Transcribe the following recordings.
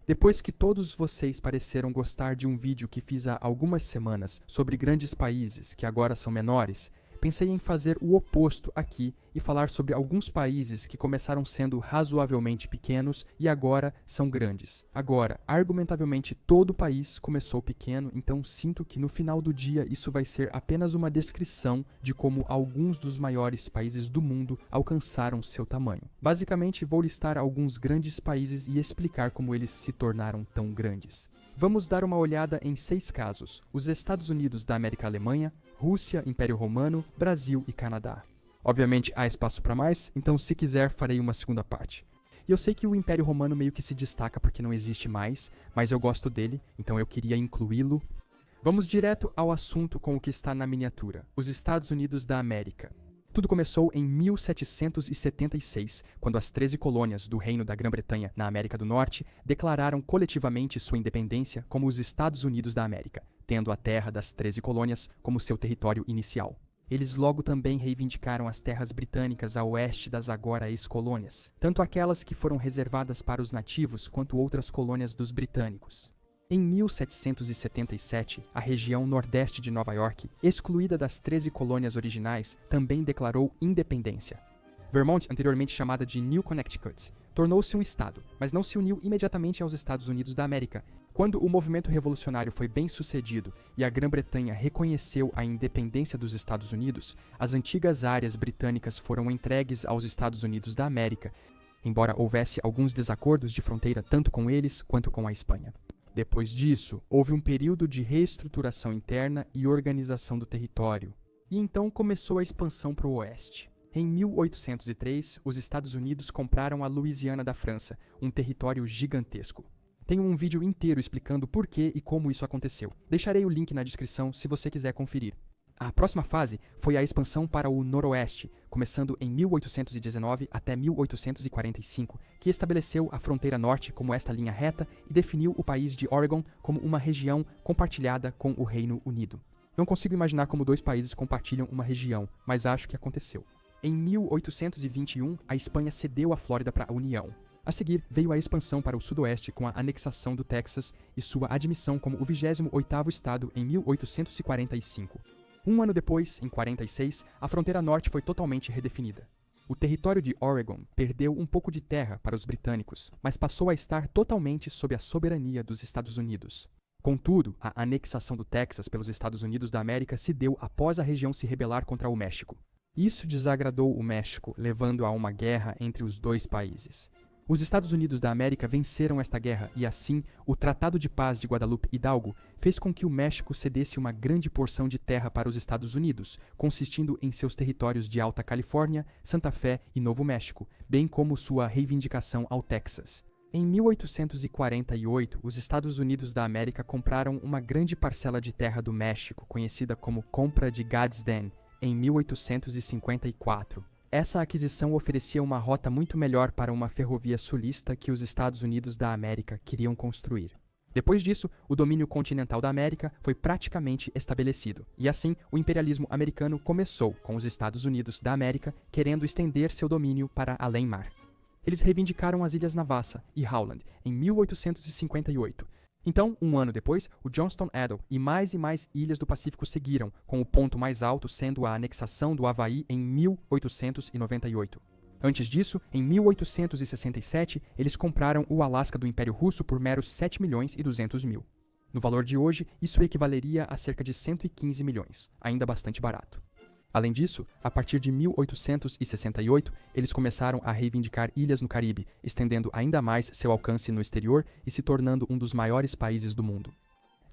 Depois que todos vocês pareceram gostar de um vídeo que fiz há algumas semanas sobre grandes países que agora são menores, pensei em fazer o oposto aqui e falar sobre alguns países que começaram sendo razoavelmente pequenos e agora são grandes. Agora, argumentavelmente, todo o país começou pequeno, então sinto que no final do dia isso vai ser apenas uma descrição de como alguns dos maiores países do mundo alcançaram seu tamanho. Basicamente, vou listar alguns grandes países e explicar como eles se tornaram tão grandes. Vamos dar uma olhada em 6 casos: os Estados Unidos da América Alemanha, Rússia, Império Romano, Brasil e Canadá. Obviamente há espaço para mais, então se quiser farei uma segunda parte. E eu sei que o Império Romano meio que se destaca porque não existe mais, mas eu gosto dele, então eu queria incluí-lo. Vamos direto ao assunto com o que está na miniatura: os Estados Unidos da América. Tudo começou em 1776, quando as 13 colônias do Reino da Grã-Bretanha na América do Norte declararam coletivamente sua independência como os Estados Unidos da América, tendo a terra das 13 colônias como seu território inicial. Eles logo também reivindicaram as terras britânicas a oeste das agora ex-colônias, tanto aquelas que foram reservadas para os nativos quanto outras colônias dos britânicos. Em 1777, a região nordeste de Nova York, excluída das 13 colônias originais, também declarou independência. Vermont, anteriormente chamada de New Connecticut, tornou-se um estado, mas não se uniu imediatamente aos Estados Unidos da América. Quando o movimento revolucionário foi bem sucedido e a Grã-Bretanha reconheceu a independência dos Estados Unidos, as antigas áreas britânicas foram entregues aos Estados Unidos da América, embora houvesse alguns desacordos de fronteira tanto com eles quanto com a Espanha. Depois disso, houve um período de reestruturação interna e organização do território, e então começou a expansão para o oeste. Em 1803, os Estados Unidos compraram a Louisiana da França, um território gigantesco. Tenho um vídeo inteiro explicando por que e como isso aconteceu. Deixarei o link na descrição se você quiser conferir. A próxima fase foi a expansão para o noroeste, começando em 1819 até 1845, que estabeleceu a fronteira norte como esta linha reta e definiu o país de Oregon como uma região compartilhada com o Reino Unido. Não consigo imaginar como dois países compartilham uma região, mas acho que aconteceu. Em 1821, a Espanha cedeu a Flórida para a União. A seguir, veio a expansão para o sudoeste com a anexação do Texas e sua admissão como o 28º estado em 1845. Um ano depois, em 46, a fronteira norte foi totalmente redefinida. O território de Oregon perdeu um pouco de terra para os britânicos, mas passou a estar totalmente sob a soberania dos Estados Unidos. Contudo, a anexação do Texas pelos Estados Unidos da América se deu após a região se rebelar contra o México. Isso desagradou o México, levando a uma guerra entre os dois países. Os Estados Unidos da América venceram esta guerra e, assim, o Tratado de Paz de Guadalupe Hidalgo fez com que o México cedesse uma grande porção de terra para os Estados Unidos, consistindo em seus territórios de Alta Califórnia, Santa Fé e Novo México, bem como sua reivindicação ao Texas. Em 1848, os Estados Unidos da América compraram uma grande parcela de terra do México, conhecida como Compra de Gadsden, em 1854. Essa aquisição oferecia uma rota muito melhor para uma ferrovia sulista que os Estados Unidos da América queriam construir. Depois disso, o domínio continental da América foi praticamente estabelecido, e assim o imperialismo americano começou, com os Estados Unidos da América querendo estender seu domínio para além-mar. Eles reivindicaram as Ilhas Navassa e Howland em 1858. Então, um ano depois, o Johnston Atoll e mais ilhas do Pacífico seguiram, com o ponto mais alto sendo a anexação do Havaí em 1898. Antes disso, em 1867, eles compraram o Alasca do Império Russo por meros 7 milhões e 200 mil. No valor de hoje, isso equivaleria a cerca de 115 milhões, ainda bastante barato. Além disso, a partir de 1868, eles começaram a reivindicar ilhas no Caribe, estendendo ainda mais seu alcance no exterior e se tornando um dos maiores países do mundo.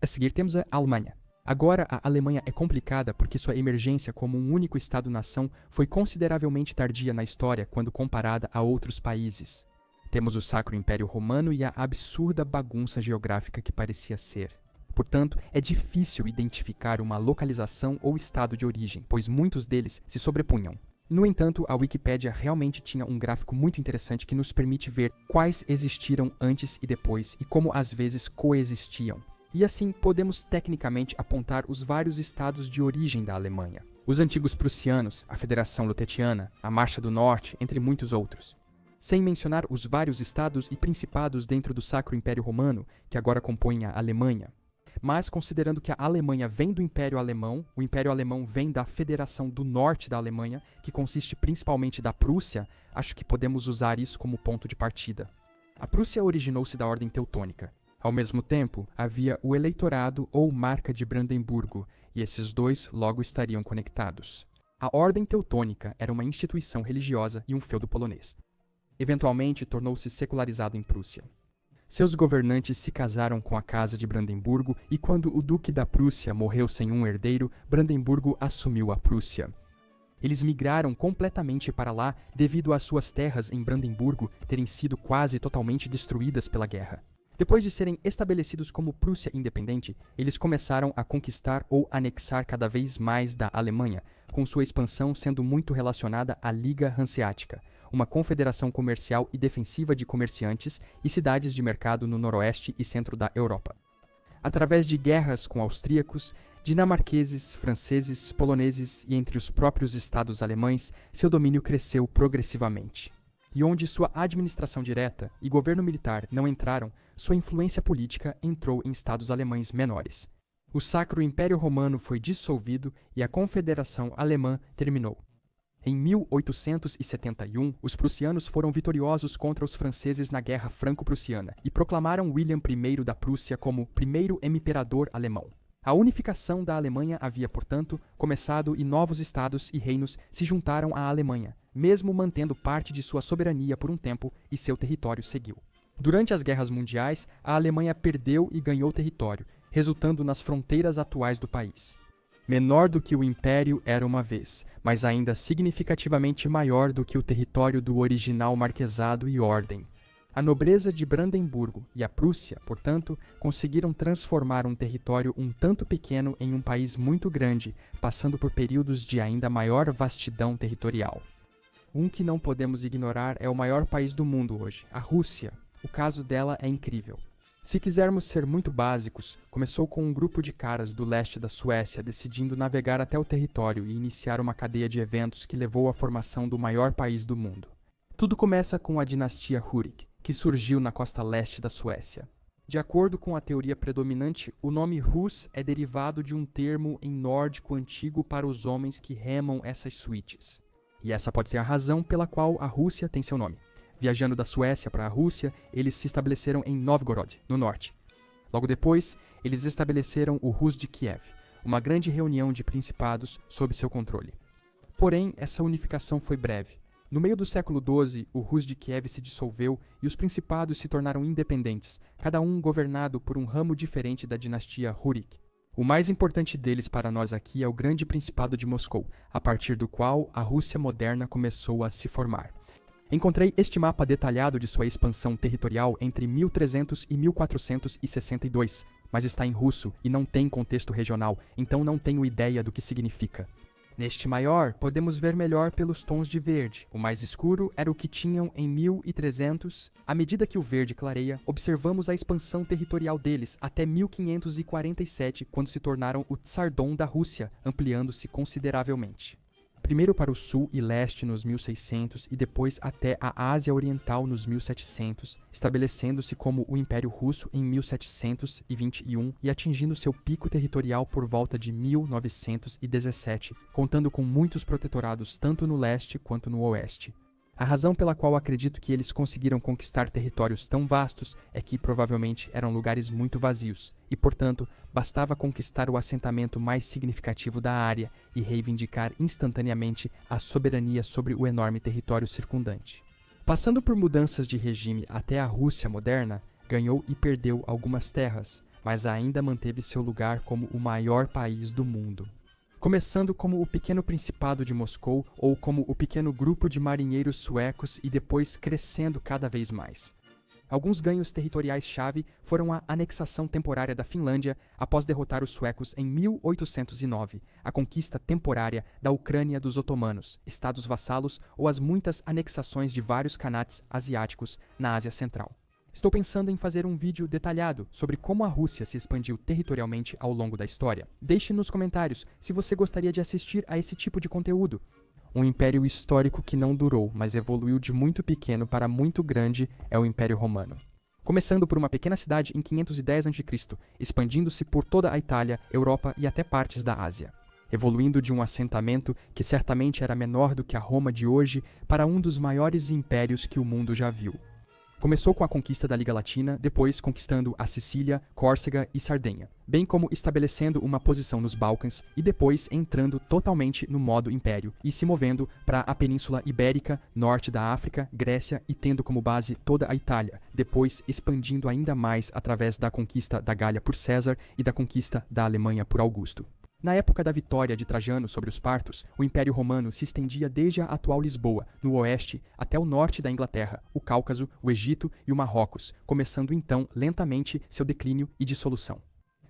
A seguir temos a Alemanha. Agora, a Alemanha é complicada porque sua emergência como um único Estado-nação foi consideravelmente tardia na história quando comparada a outros países. Temos o Sacro Império Romano e a absurda bagunça geográfica que parecia ser. Portanto, é difícil identificar uma localização ou estado de origem, pois muitos deles se sobrepunham. No entanto, a Wikipédia realmente tinha um gráfico muito interessante que nos permite ver quais existiram antes e depois e como às vezes coexistiam. E assim, podemos tecnicamente apontar os vários estados de origem da Alemanha. Os antigos prussianos, a Federação Lutetiana, a Marcha do Norte, entre muitos outros. sem mencionar os vários estados e principados dentro do Sacro Império Romano, que agora compõem a Alemanha. Mas, considerando que a Alemanha vem do Império Alemão, o Império Alemão vem da Federação do Norte da Alemanha, que consiste principalmente da Prússia, acho que podemos usar isso como ponto de partida. A Prússia originou-se da Ordem Teutônica. Ao mesmo tempo, havia o Eleitorado ou Marca de Brandemburgo, e esses dois logo estariam conectados. A Ordem Teutônica era uma instituição religiosa e um feudo polonês. Eventualmente, tornou-se secularizado em Prússia. Seus governantes se casaram com a Casa de Brandemburgo e quando o Duque da Prússia morreu sem um herdeiro, Brandemburgo assumiu a Prússia. Eles migraram completamente para lá devido às suas terras em Brandemburgo terem sido quase totalmente destruídas pela guerra. Depois de serem estabelecidos como Prússia independente, eles começaram a conquistar ou anexar cada vez mais da Alemanha, com sua expansão sendo muito relacionada à Liga Hanseática, uma confederação comercial e defensiva de comerciantes e cidades de mercado no noroeste e centro da Europa. Através de guerras com austríacos, dinamarqueses, franceses, poloneses e entre os próprios estados alemães, seu domínio cresceu progressivamente. E onde sua administração direta e governo militar não entraram, sua influência política entrou em estados alemães menores. O Sacro Império Romano foi dissolvido e a Confederação Alemã terminou. Em 1871, os prussianos foram vitoriosos contra os franceses na Guerra Franco-Prussiana e proclamaram William I da Prússia como primeiro imperador alemão. A unificação da Alemanha havia, portanto, começado e novos estados e reinos se juntaram à Alemanha, mesmo mantendo parte de sua soberania por um tempo e seu território seguiu. Durante as guerras mundiais, a Alemanha perdeu e ganhou território, resultando nas fronteiras atuais do país. Menor do que o Império era uma vez, mas ainda significativamente maior do que o território do original Marquesado e Ordem. A nobreza de Brandemburgo e a Prússia, portanto, conseguiram transformar um território um tanto pequeno em um país muito grande, passando por períodos de ainda maior vastidão territorial. Um que não podemos ignorar é o maior país do mundo hoje, a Rússia. O caso dela é incrível. Se quisermos ser muito básicos, começou com um grupo de caras do leste da Suécia decidindo navegar até o território e iniciar uma cadeia de eventos que levou à formação do maior país do mundo. Tudo começa com a dinastia Rurik, que surgiu na costa leste da Suécia. De acordo com a teoria predominante, o nome Rus é derivado de um termo em nórdico antigo para os homens que remam essas suítes. E essa pode ser a razão pela qual a Rússia tem seu nome. Viajando da Suécia para a Rússia, eles se estabeleceram em Novgorod, no norte. Logo depois, eles estabeleceram o Rus de Kiev, uma grande reunião de principados sob seu controle. Porém, essa unificação foi breve. No meio do século XII, o Rus de Kiev se dissolveu e os principados se tornaram independentes, cada um governado por um ramo diferente da dinastia Rurik. O mais importante deles para nós aqui é o Grande Principado de Moscou, a partir do qual a Rússia moderna começou a se formar. Encontrei este mapa detalhado de sua expansão territorial entre 1300 e 1462, mas está em russo e não tem contexto regional, então não tenho ideia do que significa. Neste maior, podemos ver melhor pelos tons de verde. O mais escuro era o que tinham em 1300. À medida que o verde clareia, observamos a expansão territorial deles até 1547, quando se tornaram o Tsardom da Rússia, ampliando-se consideravelmente. Primeiro para o sul e leste nos 1600 e depois até a Ásia Oriental nos 1700, estabelecendo-se como o Império Russo em 1721 e atingindo seu pico territorial por volta de 1917, contando com muitos protetorados tanto no leste quanto no oeste. A razão pela qual acredito que eles conseguiram conquistar territórios tão vastos é que provavelmente eram lugares muito vazios, e portanto, bastava conquistar o assentamento mais significativo da área e reivindicar instantaneamente a soberania sobre o enorme território circundante. Passando por mudanças de regime até a Rússia moderna, ganhou e perdeu algumas terras, mas ainda manteve seu lugar como o maior país do mundo. Começando como o Pequeno Principado de Moscou ou como o pequeno grupo de marinheiros suecos e depois crescendo cada vez mais. Alguns ganhos territoriais-chave foram a anexação temporária da Finlândia após derrotar os suecos em 1809, a conquista temporária da Ucrânia dos otomanos, estados vassalos ou as muitas anexações de vários khanates asiáticos na Ásia Central. Estou pensando em fazer um vídeo detalhado sobre como a Rússia se expandiu territorialmente ao longo da história. Deixe nos comentários se você gostaria de assistir a esse tipo de conteúdo. Um império histórico que não durou, mas evoluiu de muito pequeno para muito grande é o Império Romano. Começando por uma pequena cidade em 510 a.C., expandindo-se por toda a Itália, Europa e até partes da Ásia. Evoluindo de um assentamento que certamente era menor do que a Roma de hoje para um dos maiores impérios que o mundo já viu. Começou com a conquista da Liga Latina, depois conquistando a Sicília, Córcega e Sardenha, bem como estabelecendo uma posição nos Balcãs e depois entrando totalmente no modo império e se movendo para a Península Ibérica, norte da África, Grécia e tendo como base toda a Itália, depois expandindo ainda mais através da conquista da Gália por César e da conquista da Alemanha por Augusto. Na época da vitória de Trajano sobre os partos, o Império Romano se estendia desde a atual Lisboa, no oeste, até o norte da Inglaterra, o Cáucaso, o Egito e o Marrocos, começando então lentamente seu declínio e dissolução.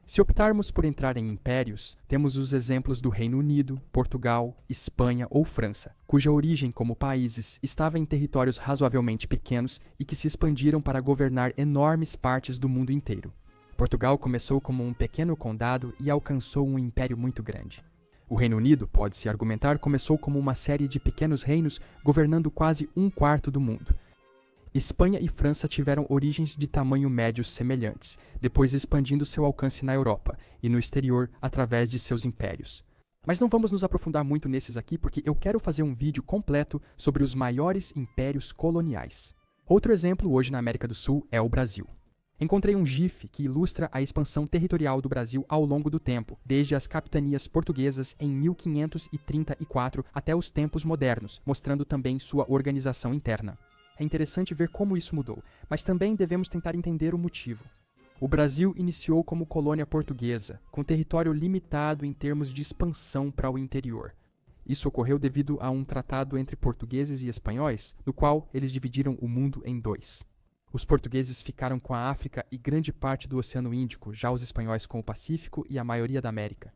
Se optarmos por entrar em impérios, temos os exemplos do Reino Unido, Portugal, Espanha ou França, cuja origem como países estava em territórios razoavelmente pequenos e que se expandiram para governar enormes partes do mundo inteiro. Portugal começou como um pequeno condado e alcançou um império muito grande. O Reino Unido, pode-se argumentar, começou como uma série de pequenos reinos governando quase um quarto do mundo. Espanha e França tiveram origens de tamanho médio semelhantes, depois expandindo seu alcance na Europa e no exterior através de seus impérios. Mas não vamos nos aprofundar muito nesses aqui porque eu quero fazer um vídeo completo sobre os maiores impérios coloniais. Outro exemplo hoje na América do Sul é o Brasil. Encontrei um GIF que ilustra a expansão territorial do Brasil ao longo do tempo, desde as capitanias portuguesas em 1534 até os tempos modernos, mostrando também sua organização interna. É interessante ver como isso mudou, mas também devemos tentar entender o motivo. O Brasil iniciou como colônia portuguesa, com território limitado em termos de expansão para o interior. Isso ocorreu devido a um tratado entre portugueses e espanhóis, no qual eles dividiram o mundo em dois. Os portugueses ficaram com a África e grande parte do Oceano Índico, já os espanhóis com o Pacífico e a maioria da América.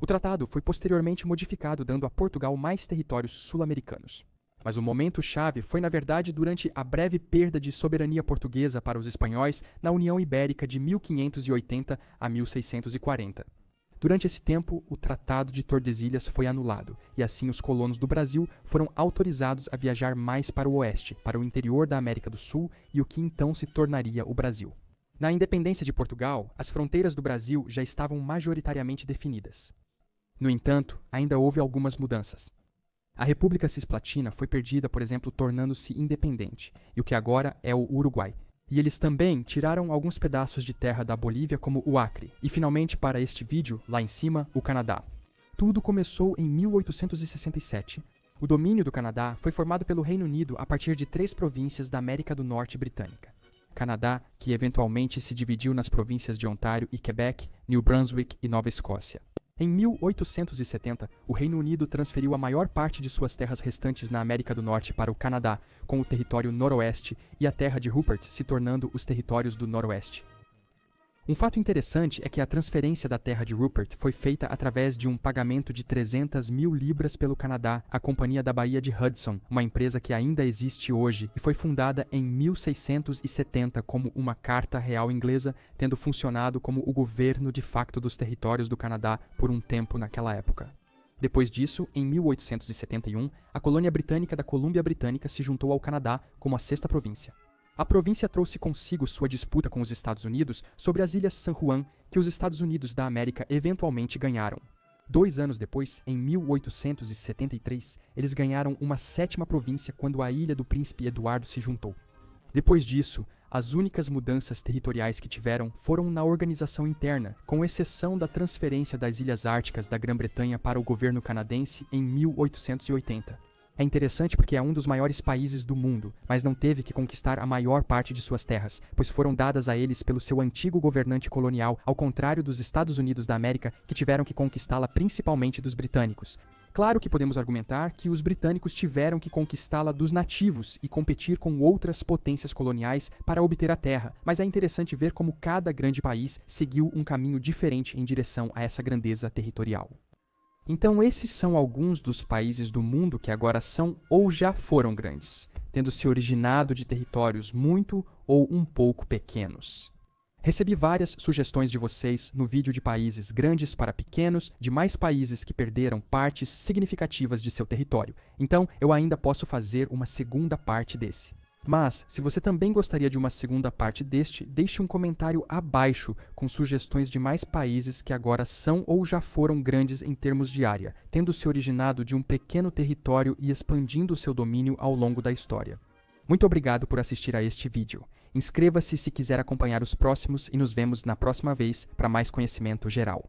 O tratado foi posteriormente modificado, dando a Portugal mais territórios sul-americanos. Mas o momento-chave foi, na verdade, durante a breve perda de soberania portuguesa para os espanhóis na União Ibérica de 1580 a 1640. Durante esse tempo, o Tratado de Tordesilhas foi anulado, e assim os colonos do Brasil foram autorizados a viajar mais para o oeste, para o interior da América do Sul e o que então se tornaria o Brasil. Na independência de Portugal, as fronteiras do Brasil já estavam majoritariamente definidas. No entanto, ainda houve algumas mudanças. A República Cisplatina foi perdida, por exemplo, tornando-se independente, e o que agora é o Uruguai. E eles também tiraram alguns pedaços de terra da Bolívia, como o Acre. E finalmente, para este vídeo, lá em cima, o Canadá. Tudo começou em 1867. O domínio do Canadá foi formado pelo Reino Unido a partir de 3 províncias da América do Norte britânica. Canadá, que eventualmente se dividiu nas províncias de Ontário e Quebec, New Brunswick e Nova Escócia. Em 1870, o Reino Unido transferiu a maior parte de suas terras restantes na América do Norte para o Canadá, com o território noroeste e a terra de Rupert se tornando os territórios do noroeste. Um fato interessante é que a transferência da terra de Rupert foi feita através de um pagamento de 300 mil libras pelo Canadá à Companhia da Baía de Hudson, uma empresa que ainda existe hoje e foi fundada em 1670 como uma carta real inglesa, tendo funcionado como o governo de facto dos territórios do Canadá por um tempo naquela época. Depois disso, em 1871, a colônia britânica da Colômbia Britânica se juntou ao Canadá como a 6ª província. A província trouxe consigo sua disputa com os Estados Unidos sobre as Ilhas San Juan, que os Estados Unidos da América eventualmente ganharam. 2 anos depois, em 1873, eles ganharam uma 7ª província quando a Ilha do Príncipe Eduardo se juntou. Depois disso, as únicas mudanças territoriais que tiveram foram na organização interna, com exceção da transferência das Ilhas Árticas da Grã-Bretanha para o governo canadense em 1880. É interessante porque é um dos maiores países do mundo, mas não teve que conquistar a maior parte de suas terras, pois foram dadas a eles pelo seu antigo governante colonial, ao contrário dos Estados Unidos da América, que tiveram que conquistá-la principalmente dos britânicos. Claro que podemos argumentar que os britânicos tiveram que conquistá-la dos nativos e competir com outras potências coloniais para obter a terra, mas é interessante ver como cada grande país seguiu um caminho diferente em direção a essa grandeza territorial. Então esses são alguns dos países do mundo que agora são ou já foram grandes, tendo se originado de territórios muito ou um pouco pequenos. Recebi várias sugestões de vocês no vídeo de países grandes para pequenos, de mais países que perderam partes significativas de seu território. Então, eu ainda posso fazer uma segunda parte desse. Mas, se você também gostaria de uma segunda parte deste, deixe um comentário abaixo com sugestões de mais países que agora são ou já foram grandes em termos de área, tendo se originado de um pequeno território e expandindo seu domínio ao longo da história. Muito obrigado por assistir a este vídeo. Inscreva-se se quiser acompanhar os próximos e nos vemos na próxima vez para mais conhecimento geral.